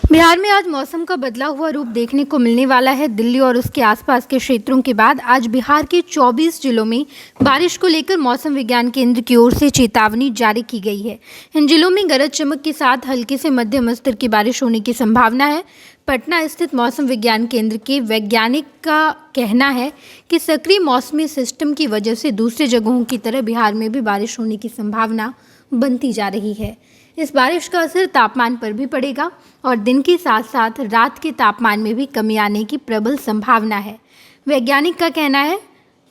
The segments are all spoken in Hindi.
बिहार में आज मौसम का बदला हुआ रूप देखने को मिलने वाला है। दिल्ली और उसके आसपास के क्षेत्रों के बाद आज बिहार के 24 जिलों में बारिश को लेकर मौसम विज्ञान केंद्र की ओर से चेतावनी जारी की गई है। इन जिलों में गरज चमक के साथ हल्के से मध्यम स्तर की बारिश होने की संभावना है। पटना स्थित मौसम विज्ञान केंद्र के वैज्ञानिक का कहना है कि सक्रिय मौसमी सिस्टम की वजह से दूसरे जगहों की तरह बिहार में भी बारिश होने की संभावना बनती जा रही है। इस बारिश का असर तापमान पर भी पड़ेगा और दिन के साथ साथ रात के तापमान में भी कमी आने की प्रबल संभावना है। वैज्ञानिक का कहना है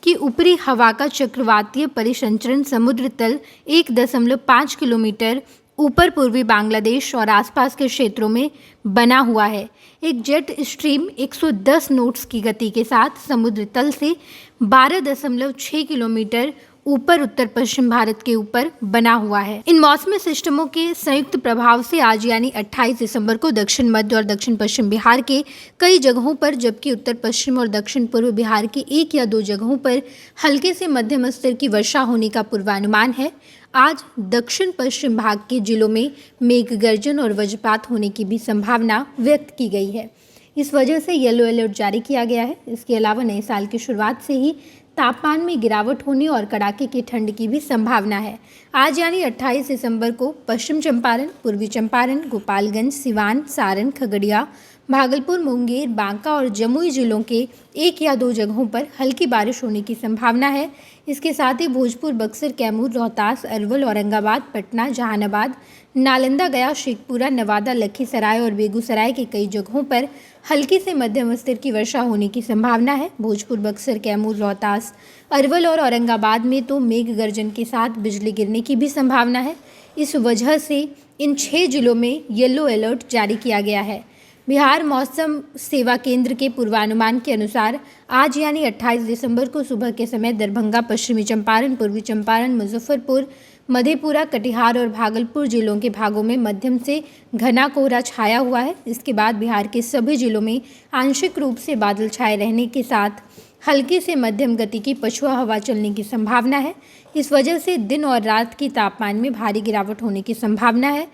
कि ऊपरी हवा का चक्रवातीय परिसंचरण समुद्र तल 1.5 किलोमीटर ऊपर पूर्वी बांग्लादेश और आसपास के क्षेत्रों में बना हुआ है। एक जेट स्ट्रीम 110 नोट्स की गति के साथ समुद्र तल से 12.6 किलोमीटर ऊपर उत्तर पश्चिम भारत के ऊपर बना हुआ है। इन मौसमी सिस्टमों के संयुक्त प्रभाव से आज यानी 28 दिसंबर को दक्षिण मध्य और दक्षिण पश्चिम बिहार के कई जगहों पर, जबकि उत्तर पश्चिम और दक्षिण पूर्व बिहार के 1 या 2 जगहों पर हल्के से मध्यम स्तर की वर्षा होने का पूर्वानुमान है। आज दक्षिण पश्चिम भाग के जिलों में मेघ गर्जन और वज्रपात होने की भी संभावना व्यक्त की गई है। इस वजह से येलो अलर्ट जारी किया गया है। इसके अलावा नए साल की शुरुआत से ही तापमान में गिरावट होने और कड़ाके की ठंड की भी संभावना है। आज यानी 28 दिसंबर को पश्चिम चंपारण, पूर्वी चंपारण, गोपालगंज, सिवान, सारण, खगड़िया, भागलपुर, मुंगेर, बांका और जमुई जिलों के 1 या 2 जगहों पर हल्की बारिश होने की संभावना है। इसके साथ ही भोजपुर, बक्सर, कैमूर, रोहतास, अरवल, औरंगाबाद, पटना, जहानाबाद, नालंदा, गया, शेखपुरा, नवादा, लखीसराय और बेगूसराय के कई जगहों पर हल्की से मध्यम स्तर की वर्षा होने की संभावना है। भोजपुर, बक्सर, कैमूर, रोहतास, अरवल और औरंगाबाद में तो मेघ गर्जन के साथ बिजली गिरने की भी संभावना है। इस वजह से इन 6 जिलों में येलो अलर्ट जारी किया गया है। बिहार मौसम सेवा केंद्र के पूर्वानुमान के अनुसार आज यानी 28 दिसंबर को सुबह के समय दरभंगा, पश्चिमी चंपारण, पूर्वी चंपारण, मुजफ्फरपुर, मधेपुरा, कटिहार और भागलपुर जिलों के भागों में मध्यम से घना कोहरा छाया हुआ है। इसके बाद बिहार के सभी जिलों में आंशिक रूप से बादल छाए रहने के साथ हल्की से मध्यम गति की पछुआ हवा चलने की संभावना है। इस वजह से दिन और रात के तापमान में भारी गिरावट होने की संभावना है।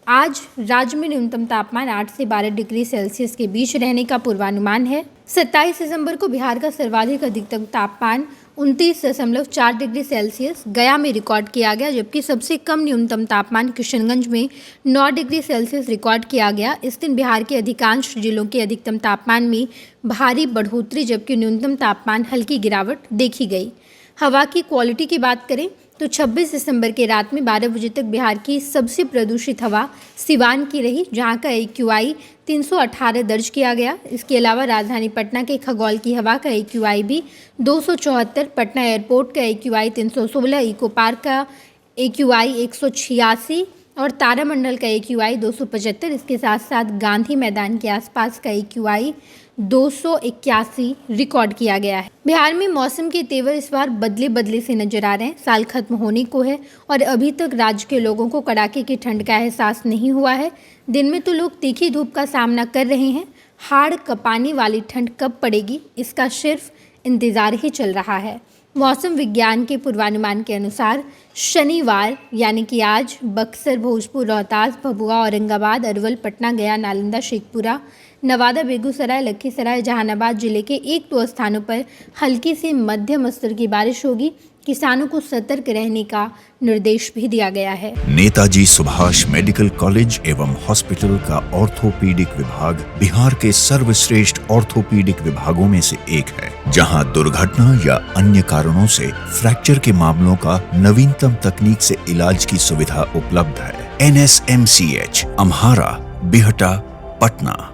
आज राज्य में न्यूनतम तापमान 8 से 12 डिग्री सेल्सियस के बीच रहने का पूर्वानुमान है। 27 दिसंबर को बिहार का सर्वाधिक अधिकतम तापमान 29.4 डिग्री सेल्सियस गया में रिकॉर्ड किया गया, जबकि सबसे कम न्यूनतम तापमान किशनगंज में 9 डिग्री सेल्सियस रिकॉर्ड किया गया। इस दिन बिहार के अधिकांश जिलों के अधिकतम तापमान में भारी बढ़ोतरी, जबकि न्यूनतम तापमान हल्की गिरावट देखी गई। हवा की क्वालिटी की बात करें तो 26 दिसंबर के रात में 12 बजे तक बिहार की सबसे प्रदूषित हवा सिवान की रही, जहां का AQI 318 दर्ज किया गया। इसके अलावा राजधानी पटना के खगौल की हवा का AQI भी 274, पटना एयरपोर्ट का AQI 316, इको पार्क का AQI 186 और तारामंडल का AQI 275। इसके साथ साथ गांधी मैदान के आसपास का AQI 281 रिकॉर्ड किया गया है। बिहार में मौसम के तेवर इस बार बदले से नजर आ रहे हैं। साल खत्म होने को है और अभी तक राज्य के लोगों को कड़ाके की ठंड का एहसास नहीं हुआ है। दिन में तो लोग तीखी धूप का सामना कर रहे हैं। हाड़ कपाने वाली ठंड कब पड़ेगी, इसका सिर्फ इंतजार ही चल रहा है। मौसम विज्ञान के पूर्वानुमान के अनुसार शनिवार यानी कि आज बक्सर, भोजपुर, रोहतास, भभुआ, औरंगाबाद, अरवल, पटना, गया, नालंदा, शेखपुरा, नवादा, बेगूसराय, लखीसराय, जहानाबाद जिले के 1-2 स्थानों पर हल्की से मध्यम स्तर की बारिश होगी। किसानों को सतर्क रहने का निर्देश भी दिया गया है। नेताजी सुभाष मेडिकल कॉलेज एवं हॉस्पिटल का ऑर्थोपीडिक विभाग बिहार के सर्वश्रेष्ठ ऑर्थोपीडिक विभागों में से एक है, जहां दुर्घटना या अन्य कारणों से फ्रैक्चर के मामलों का नवीनतम तकनीक से इलाज की सुविधा उपलब्ध है। NSMCH, अम्हारा, बिहटा, पटना।